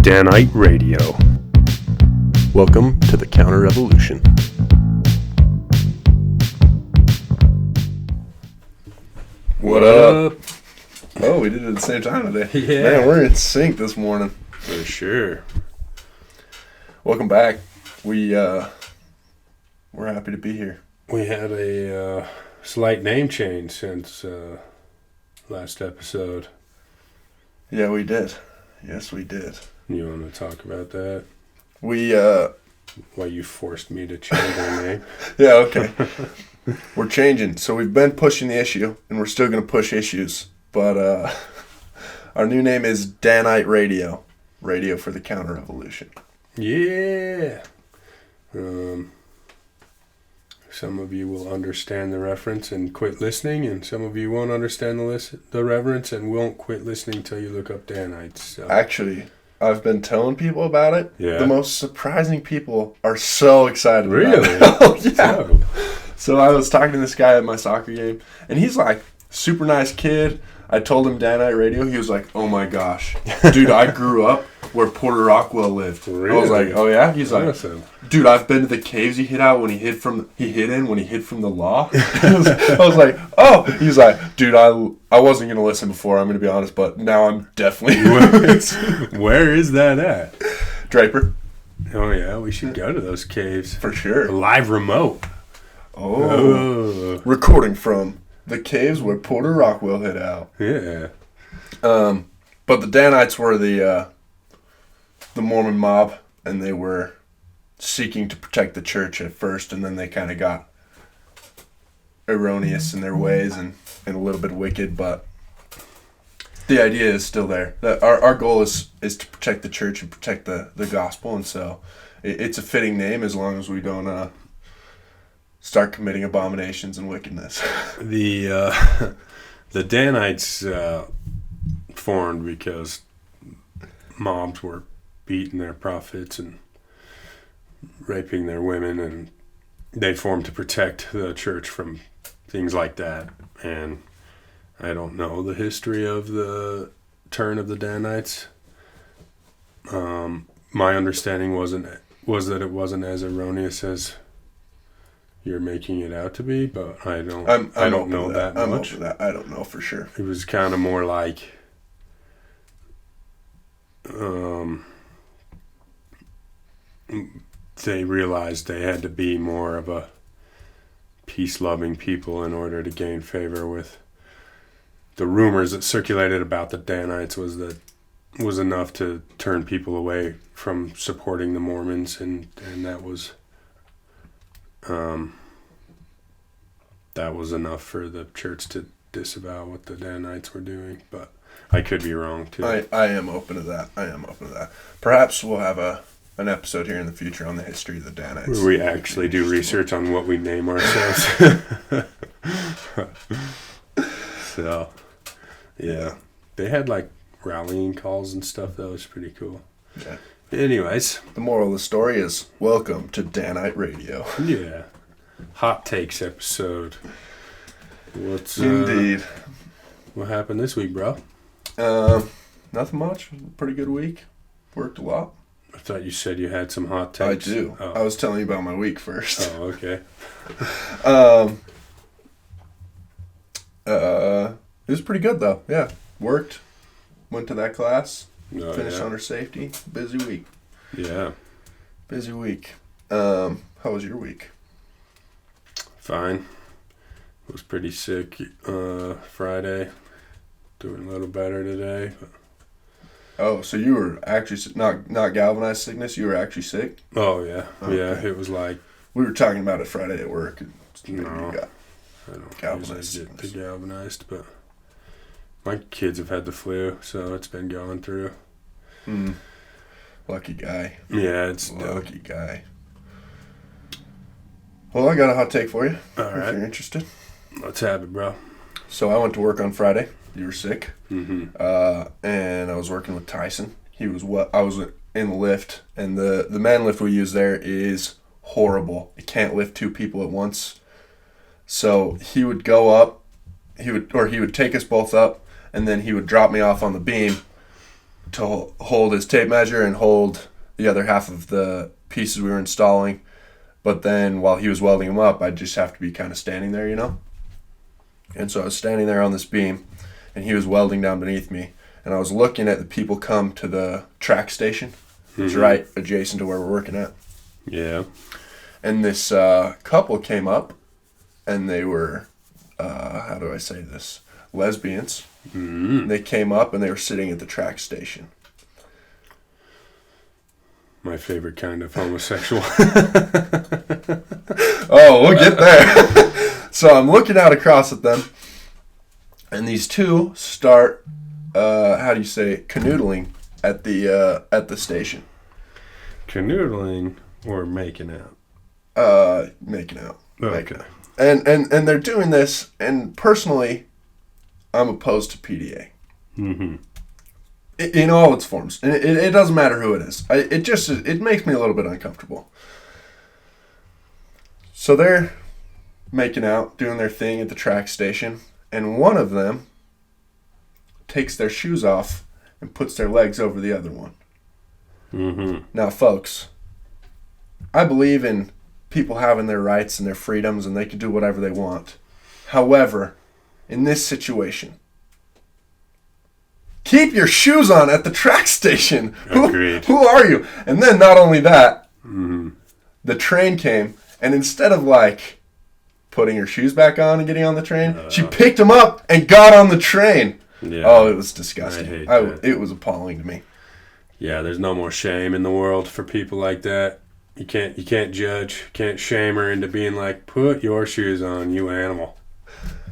Danite Radio. Welcome to the Counter Revolution. What up? Oh, we did it at the same time today. Yeah. Man, we're in sync this morning. For sure. Welcome back. We're happy to be here. We had a slight name change since last episode. Yeah, we did. Yes, we did. You want to talk about that? Why you forced me to change my name? Yeah, okay. We're changing. So we've been pushing the issue, and we're still going to push issues. But our new name is Danite Radio. Radio for the Counter Revolution. Yeah. Some of you will understand the reference and quit listening, and some of you won't understand the reference and won't quit listening until you look up Danites. So. Actually, I've been telling people about it. Yeah. The most surprising people are so excited about Really? it. Oh, yeah. So I was talking to this guy at my soccer game, and he's like, super nice kid. I told him Danite Radio. He was like, oh my gosh. Dude, I grew up where Porter Rockwell lived. Really? I was like, oh yeah? He's like, awesome. Dude, I've been to the caves he hid out when he hid from the law. I was like, oh. He's like, dude, I wasn't going to listen before, I'm going to be honest, but now I'm definitely. Where is that at? Draper. Oh yeah, we should go to those caves. For sure. A live remote. Oh. Recording from the caves where Porter Rockwell hid out. Yeah. But the Danites were the Mormon mob, and they were seeking to protect the church at first, and then they kind of got erroneous in their ways and a little bit wicked, but the idea is still there. Our goal is to protect the church and protect the gospel, and so it's a fitting name as long as we don't start committing abominations and wickedness. The Danites formed because mobs were beating their prophets and raping their women, and they formed to protect the church from things like that. And I don't know the history of the turn of the Danites. My understanding was that it wasn't as erroneous as you're making it out to be, but I don't know that much. I'm open to that. I don't know for sure. It was kind of more like they realized they had to be more of a peace-loving people in order to gain favor with the rumors that circulated about the Danites was enough to turn people away from supporting the Mormons, and that was enough for the church to disavow what the Danites were doing. But I could be wrong too. I am open to that. Perhaps we'll have an episode here in the future on the history of the Danites. Where we actually do research on what we name ourselves. So, yeah. They had like rallying calls and stuff. That was pretty cool. Yeah. Anyways. The moral of the story is, welcome to Danite Radio. Yeah. Hot takes episode. What's Indeed. What happened this week, bro? Nothing much. Pretty good week. Worked a lot. I thought you said you had some hot takes. I do. Oh. I was telling you about my week first. Oh, okay. It was pretty good though. Yeah. Worked. Went to that class. Oh, finished yeah. under safety. Busy week. Yeah. Busy week. How was your week? Fine. Was pretty sick Friday. Doing a little better today. But... Oh, so you were actually not galvanized sickness? You were actually sick? Oh, yeah. Okay. Yeah, it was like... We were talking about it Friday at work. No, got I don't galvanized usually get sickness. the galvanized, but my kids have had the flu, so it's been going through. Lucky guy. Yeah, it's Lucky guy. Well, I got a hot take for you. All if right. you're interested. Let's have it, bro. So I went to work on Friday. You were sick. Mm-hmm. And I was working with Tyson. I was in the lift, and the man lift we use there is horrible. It can't lift two people at once. So he would go up, he would take us both up, and then he would drop me off on the beam, to hold his tape measure and hold the other half of the pieces we were installing. But then while he was welding them up, I'd just have to be kind of standing there, you know? And so I was standing there on this beam, and he was welding down beneath me. And I was looking at the people come to the track station, which is right adjacent to where we're working at. Yeah. And this couple came up, and they were, how do I say this? Lesbians. Mm-hmm. They came up, and they were sitting at the track station. My favorite kind of homosexual. Oh, we'll get there. So I'm looking out across at them, and these two start, how do you say, canoodling at the station. Canoodling or making out? Making out. Okay. And they're doing this, and personally, I'm opposed to PDA. Mm-hmm. In all its forms. And it doesn't matter who it is. It makes me a little bit uncomfortable. So they're making out, doing their thing at the track station, and one of them takes their shoes off and puts their legs over the other one. Mm-hmm. Now, folks, I believe in people having their rights and their freedoms, and they can do whatever they want. However, in this situation, keep your shoes on at the track station. Agreed. Who are you? And then not only that, the train came, and instead of like putting her shoes back on and getting on the train, she picked them up and got on the train. Yeah. Oh, it was disgusting. I hate that. It was appalling to me. Yeah, there's no more shame in the world for people like that. You can't judge, can't shame her into being like, put your shoes on, you animal.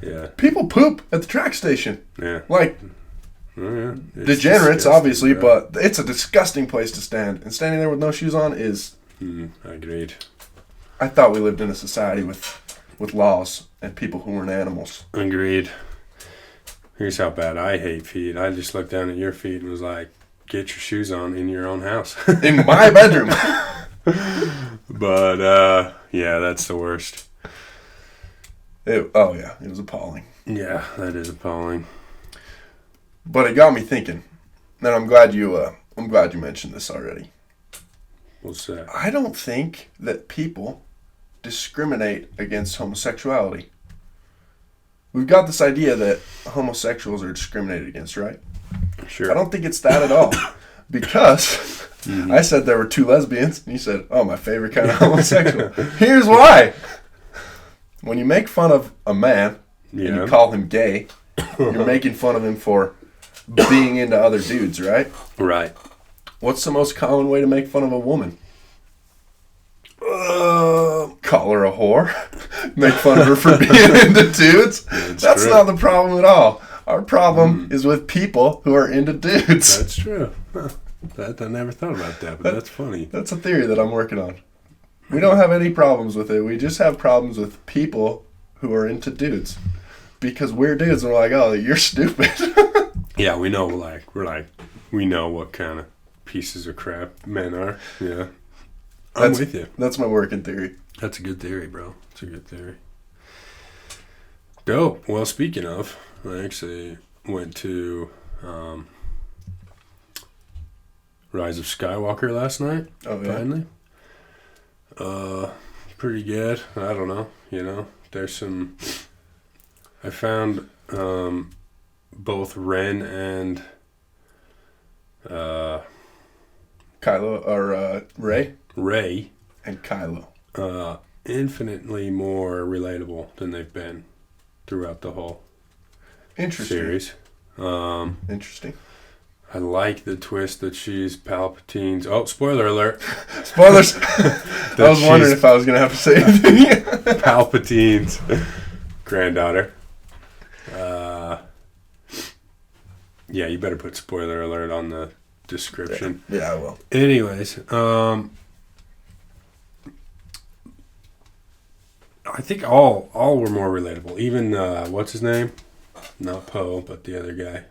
Yeah. People poop at the track station. Yeah. Like, yeah. degenerates, obviously, but it's a disgusting place to stand. And standing there with no shoes on is... Agreed. I thought we lived in a society with laws and people who weren't animals. Agreed. Here's how bad I hate feet. I just looked down at your feet and was like, get your shoes on in your own house. In my bedroom. But, yeah, that's the worst. It was appalling. Yeah, that is appalling. But it got me thinking, and I'm glad you mentioned this already. What's that? I don't think that people discriminate against homosexuality. We've got this idea that homosexuals are discriminated against, right? Sure. I don't think it's that at all. Because I said there were two lesbians, and you said, oh, my favorite kind of homosexual. Here's why. When you make fun of a man, and you call him gay, you're making fun of him for being into other dudes, right? Right. What's the most common way to make fun of a woman? Call her a whore. Make fun of her for being into dudes. That's not the problem at all. Our problem is with people who are into dudes. That's true. Huh. I never thought about that, but that's funny. That's a theory that I'm working on. We don't have any problems with it. We just have problems with people who are into dudes. Because we're dudes and we're like, oh, you're stupid. Yeah, we know, we know what kind of pieces of crap men are. Yeah. I'm with you. That's my working theory. That's a good theory, bro. It's a good theory. Dope. Well, speaking of, I actually went to Rise of Skywalker last night. Oh, yeah. Finally. Pretty good. I don't know. There's some... I found both Ren and... Kylo, or Rey? Rey. And Kylo. Infinitely more relatable than they've been throughout the whole series. Interesting. I like the twist that she's Palpatine's... Oh, spoiler alert. Spoilers. I was wondering if I was going to have to say anything. Palpatine's granddaughter. Yeah, you better put spoiler alert on the description. Yeah, I will. Anyways, I think all were more relatable. Even what's his name? Not Poe, but the other guy.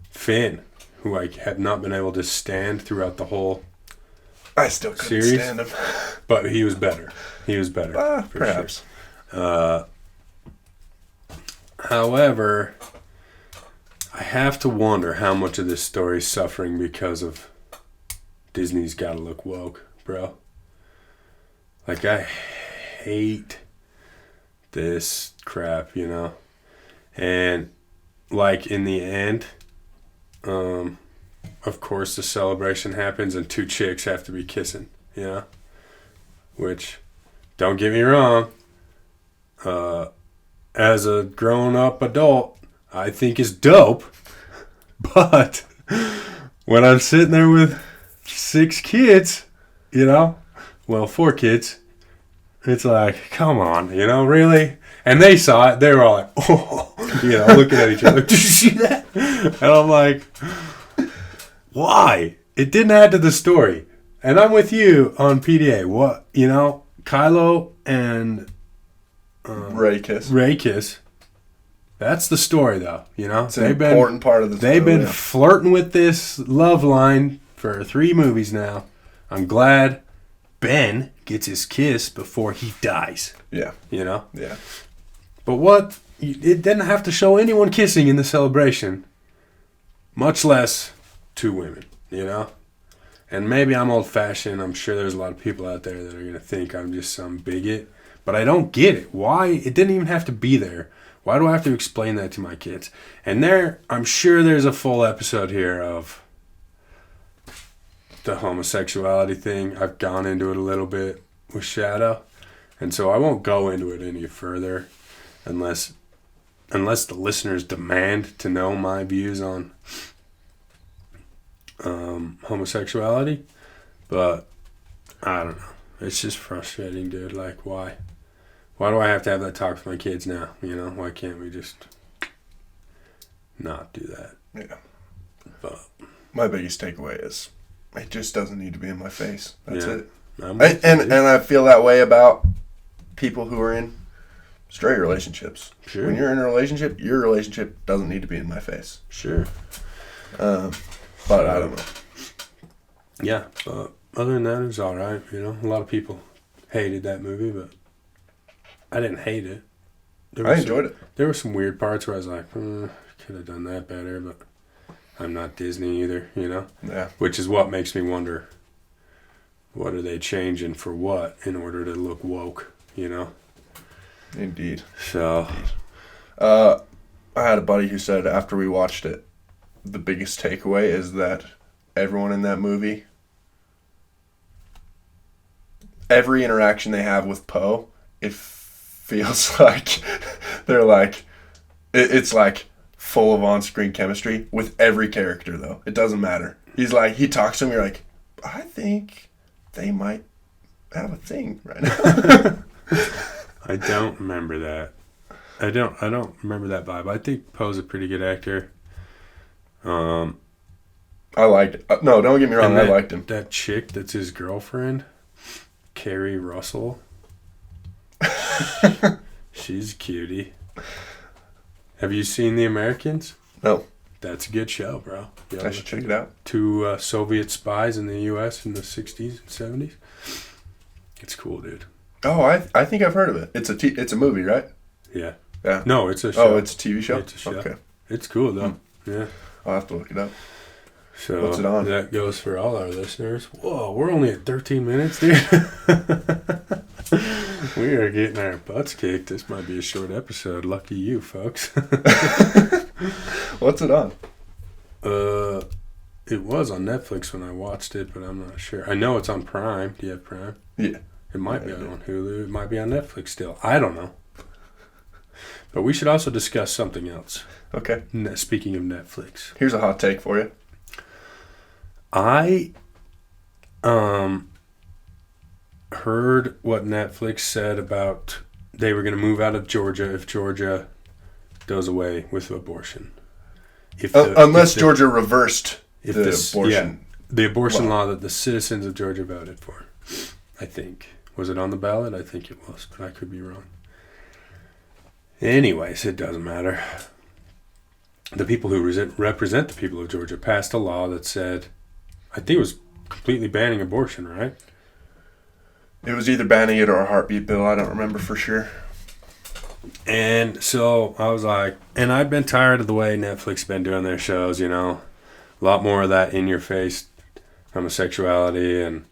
Finn, who I have not been able to stand throughout the whole I still couldn't series, stand him. But he was better. Perhaps. Sure. However, I have to wonder how much of this story is suffering because of Disney's Gotta Look Woke, bro. Like, I hate this crap, you know? And, like, in the end, of course the celebration happens and two chicks have to be kissing, you know? Which, don't get me wrong, as a grown-up adult, I think is dope. But when I'm sitting there with 6 kids, you know, well, 4 kids, it's like, come on, you know, really? And they saw it. They were all like, oh, you know, looking at each other. Did you see that? And I'm like, why? It didn't add to the story. And I'm with you on PDA. What, you know, Kylo and Ray Kiss. That's the story, though. You know, it's an important part of the story. They've been flirting with this love line for 3 movies now. I'm glad Ben gets his kiss before he dies. Yeah. You know? Yeah. But what? It didn't have to show anyone kissing in the celebration, much less 2 women, you know? And maybe I'm old-fashioned. I'm sure there's a lot of people out there that are going to think I'm just some bigot. But I don't get it. Why? It didn't even have to be there. Why do I have to explain that to my kids? And I'm sure there's a full episode here of the homosexuality thing. I've gone into it a little bit with Shadow. And so I won't go into it any further unless the listeners demand to know my views on homosexuality. But I don't know. It's just frustrating, dude. Like, why? Why do I have to have that talk with my kids now? You know, why can't we just not do that? Yeah. But my biggest takeaway is it just doesn't need to be in my face. That's it. And I feel that way about people who are in straight relationships. Sure. When you're in a relationship, your relationship doesn't need to be in my face. Sure. But I don't know. Yeah, but other than that, it was all right. You know, a lot of people hated that movie, but I didn't hate it. I enjoyed it. There were some weird parts where I was like, could have done that better, but I'm not Disney either, you know? Yeah. Which is what makes me wonder, what are they changing for what in order to look woke, you know? Indeed. So. I had a buddy who said after we watched it, the biggest takeaway is that everyone in that movie, every interaction they have with Poe, it feels like they're like, it's like full of on-screen chemistry with every character, though. It doesn't matter. He's like, he talks to him, you're like, I think they might have a thing right now. I don't remember that. I don't remember that vibe. I think Poe's a pretty good actor. I liked it. No, don't get me wrong. I liked him. That chick that's his girlfriend, Carrie Russell. She's a cutie. Have you seen The Americans? No. That's a good show, bro. I should check it out. 2 Soviet spies in the U.S. in the 60s and 70s. It's cool, dude. Oh, I think I've heard of it. It's a movie, right? Yeah. Yeah. No, it's a show. Oh, it's a TV show? It's a show. Okay. It's cool, though. Yeah. I'll have to look it up. So what's it on? That goes for all our listeners. Whoa, we're only at 13 minutes, dude. We are getting our butts kicked. This might be a short episode. Lucky you, folks. What's it on? It was on Netflix when I watched it, but I'm not sure. I know it's on Prime. Do you have Prime? Yeah. It might be on Hulu. It might be on Netflix still. I don't know. But we should also discuss something else. Okay. Speaking of Netflix. Here's a hot take for you. I heard what Netflix said about they were going to move out of Georgia if Georgia does away with abortion. Unless Georgia reversed the abortion. Yeah, the abortion law that the citizens of Georgia voted for, I think. Was it on the ballot? I think it was, but I could be wrong. Anyways, it doesn't matter. The people who represent the people of Georgia passed a law that said, I think it was completely banning abortion, right? It was either banning it or a heartbeat bill. I don't remember for sure. And so I was like, and I've been tired of the way Netflix been doing their shows, you know, a lot more of that in your face homosexuality and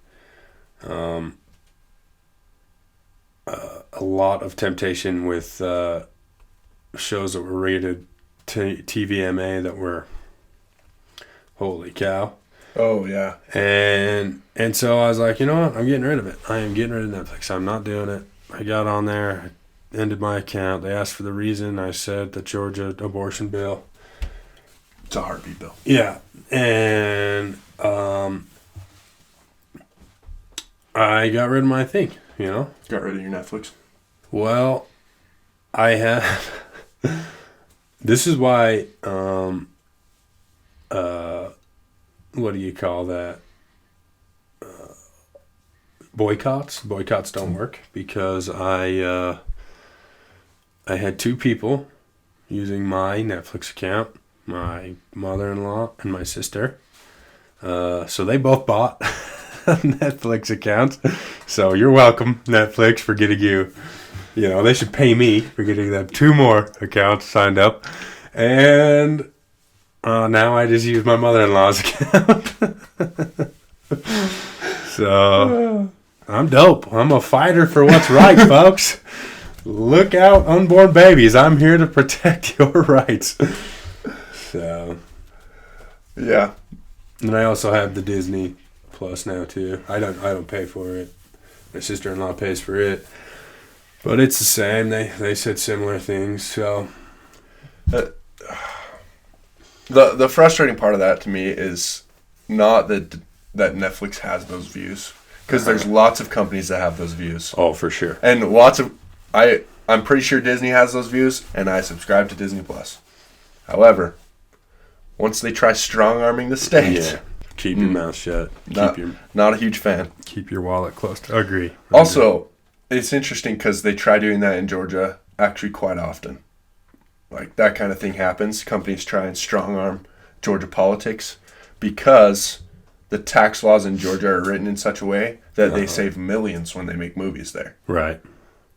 a lot of temptation with shows that were rated TVMA that were holy cow. Oh yeah. And so I was like, you know what? I'm getting rid of it. I am getting rid of Netflix. I'm not doing it. I got on there, I ended my account. They asked for the reason. I said the Georgia abortion bill. It's a heartbeat bill. Yeah. And I got rid of my thing, you know? Got rid of your Netflix. Well, I have. This is why. What do you call that? Boycotts. Boycotts don't work because I had two people using my Netflix account, my mother-in-law and my sister. So they both bought Netflix accounts. So you're welcome, Netflix, for getting you. You know, they should pay me for getting them two more accounts signed up. And now I just use my mother-in-law's account. So I'm dope. I'm a fighter for what's right, folks. Look out, unborn babies. I'm here to protect your rights. So yeah. And I also have the Disney Plus now too. I don't pay for it. My sister-in-law pays for it. But it's the same. They said similar things. So the frustrating part of that to me is not that Netflix has those views, because there's lots of companies that have those views. Oh, for sure. And lots of I'm pretty sure Disney has those views, and I subscribe to Disney Plus. However, once they try strong-arming the state, keep your mouth shut. Not a huge fan. Keep your wallet close. Agree. Also, it's interesting because they try doing that in Georgia actually quite often. Like, that kind of thing happens. Companies try and strong-arm Georgia politics because the tax laws in Georgia are written in such a way that they save millions when they make movies there. Right.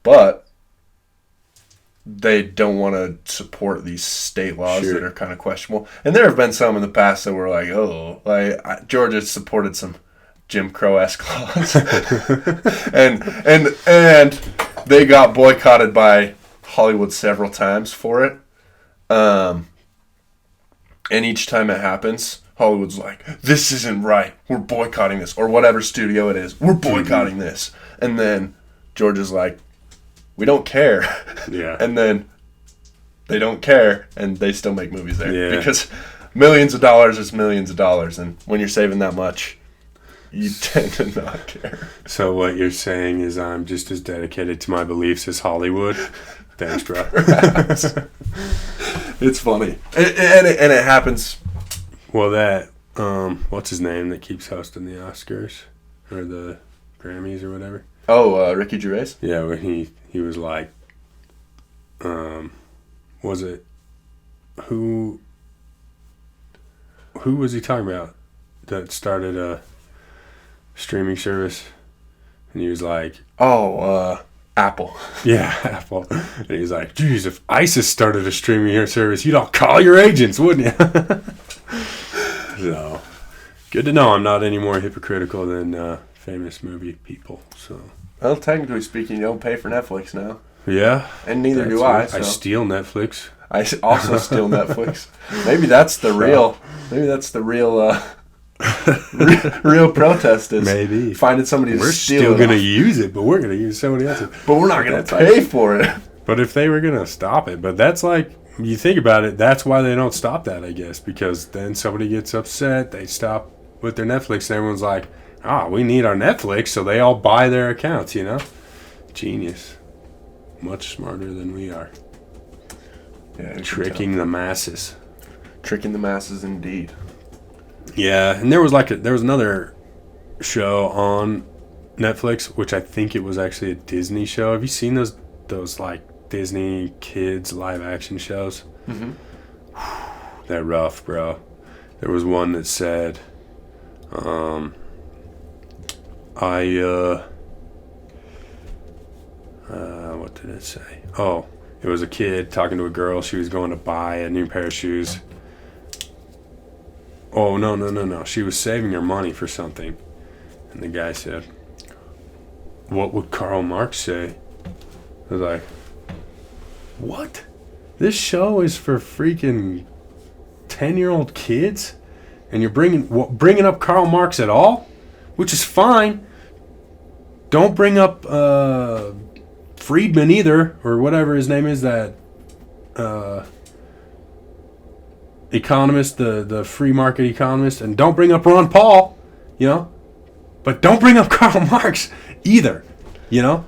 But they don't want to support these state laws that are kind of questionable. And there have been some in the past that were like, Georgia supported some Jim Crow-esque laws. and they got boycotted by Hollywood several times for it. And each time it happens, Hollywood's like, this isn't right. We're boycotting this. Or whatever studio it is. We're boycotting this. And then Georgia's like, we don't care. Yeah. And then they don't care, and they still make movies there. Yeah. Because millions of dollars is millions of dollars. And when you're saving that much, you tend to not care. So what you're saying is I'm just as dedicated to my beliefs as Hollywood? Thanks, bro. It's funny. And it happens. Well, that, what's his name that keeps hosting the Oscars? Or the Grammys or whatever? Oh, Ricky Gervais? Yeah, when he was like, was it, who was he talking about that started a streaming service? And he was like, Apple. Yeah, Apple. And he was like, geez, if ISIS started a streaming service, you'd all call your agents, wouldn't you? So, good to know I'm not any more hypocritical than famous movie people. So, well, technically speaking, you don't pay for Netflix now. Yeah. And neither do I. So. I steal Netflix. I also steal Netflix. Maybe that's the real. Maybe that's the real. Real protest is maybe finding somebody to steal. We're still gonna use it, but we're gonna use somebody else's. But we're not gonna pay for it. But if they were gonna stop it, but that's like, you think about it, that's why they don't stop that, I guess, because then somebody gets upset, they stop with their Netflix, and everyone's like, we need our Netflix, so they all buy their accounts, you know? Genius. Much smarter than we are. Yeah, tricking the masses. Tricking the masses, indeed. Yeah, and there was another show on Netflix, which I think it was actually a Disney show. Have you seen those like Disney kids live action shows? Mm-hmm. They're rough, bro. There was one that said, what did it say? Oh, It was a kid talking to a girl. She was going to buy a new pair of shoes. Oh, no. She was saving her money for something. And the guy said, "What would Karl Marx say?" I was like, what? This show is for freaking 10-year-old kids? And you're bringing up Karl Marx at all? Which is fine. Don't bring up Friedman either, or whatever his name is, that economist, the free market economist. And don't bring up Ron Paul, you know? But don't bring up Karl Marx either, you know?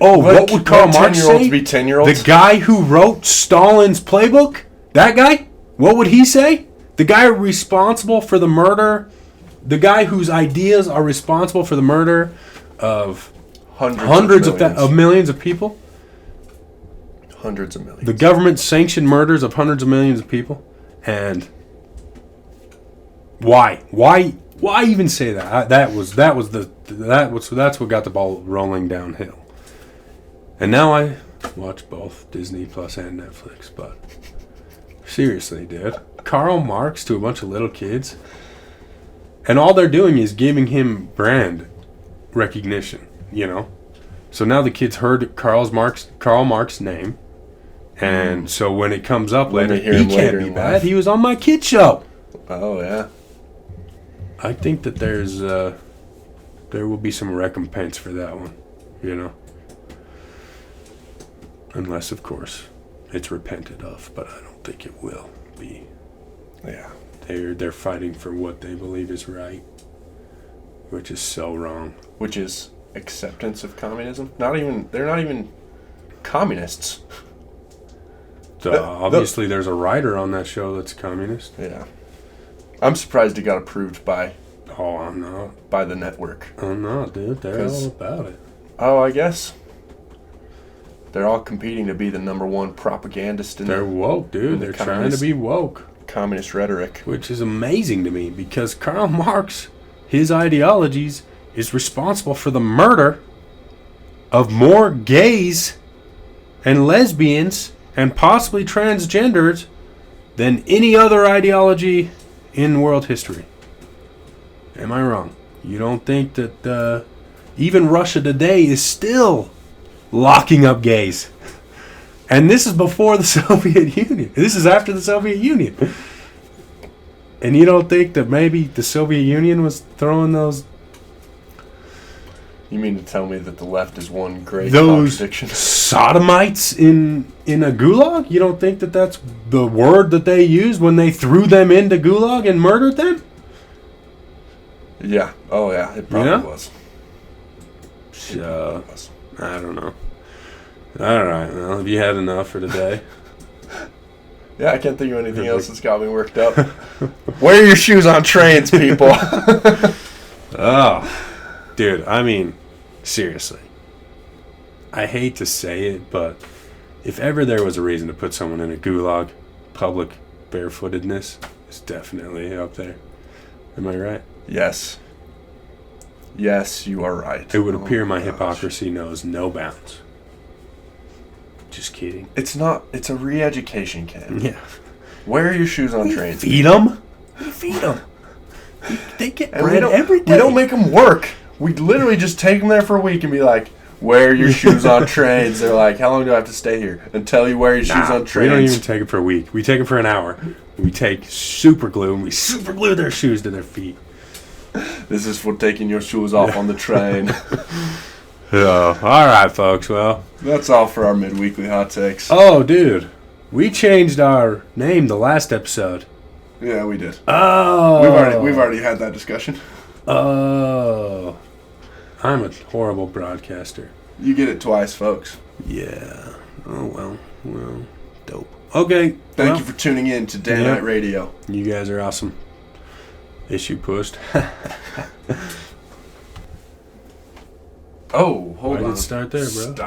Oh, what would Karl Marx say? Be 10-year-olds? The guy who wrote Stalin's playbook? That guy? What would he say? The guy responsible for the murder, the guy whose ideas are responsible for the murder of hundreds of millions of people? Hundreds of millions. The government sanctioned murders of hundreds of millions of people? And why? Why even say that? That's what got the ball rolling downhill. And now I watch both Disney Plus and Netflix, but seriously, dude. Karl Marx to a bunch of little kids. And all they're doing is giving him brand recognition, you know? So now the kids heard Karl Marx's name. And so when it comes up later, he can't be bad. He was on my kid show. Oh, yeah. I think that there will be some recompense for that one, you know? Unless, of course, it's repented of, but I don't think it will be. Yeah. They're fighting for what they believe is right, which is so wrong. Which is acceptance of communism. They're not even communists. Obviously, there's a writer on that show that's communist. Yeah. I'm surprised it got approved by. Oh, I'm not. By the network. I'm not, dude. They're all about it. Oh, I guess. They're all competing to be the number one propagandist in They're woke, dude. They're trying to be woke. Communist rhetoric. Which is amazing to me because Karl Marx, his ideologies, is responsible for the murder of more gays and lesbians and possibly transgenders than any other ideology in world history. Am I wrong? You don't think that even Russia today is still locking up gays? And this is before the Soviet Union. This is after the Soviet Union. And you don't think that maybe the Soviet Union was throwing those... You mean to tell me that the left is one great those contradiction? Sodomites in a gulag? You don't think that that's the word that they used when they threw them into gulag and murdered them? Yeah. Oh, yeah. It probably was. I don't know. All right. Well, have you had enough for today? Yeah, I can't think of anything else that's got me worked up. Wear your shoes on trains, people. Oh, dude. I mean, seriously. I hate to say it, but if ever there was a reason to put someone in a gulag, public barefootedness is definitely up there. Am I right? Yes. Yes, you are right. It would appear my hypocrisy knows no bounds. Just kidding. It's a re-education camp. Yeah. Wear your shoes on trains. Feed them. We feed them. They get bread every day. We don't make them work. We literally just take them there for a week and be like, wear your shoes on trains. They're like, how long do I have to stay here? Until you wear your shoes on trains. We don't even take it for a week. We take it for an hour. We take super glue and we super glue their shoes to their feet. This is for taking your shoes off on the train. All right, folks. Well, that's all for our midweekly hot takes. Oh, dude. We changed our name the last episode. Yeah, we did. Oh. We've already had that discussion. Oh. I'm a horrible broadcaster. You get it twice, folks. Yeah. Oh, well, dope. Okay. Thank you for tuning in to Day Night Radio. You guys are awesome. Issue pushed. Oh, hold on. Why did it start there, bro? Stop.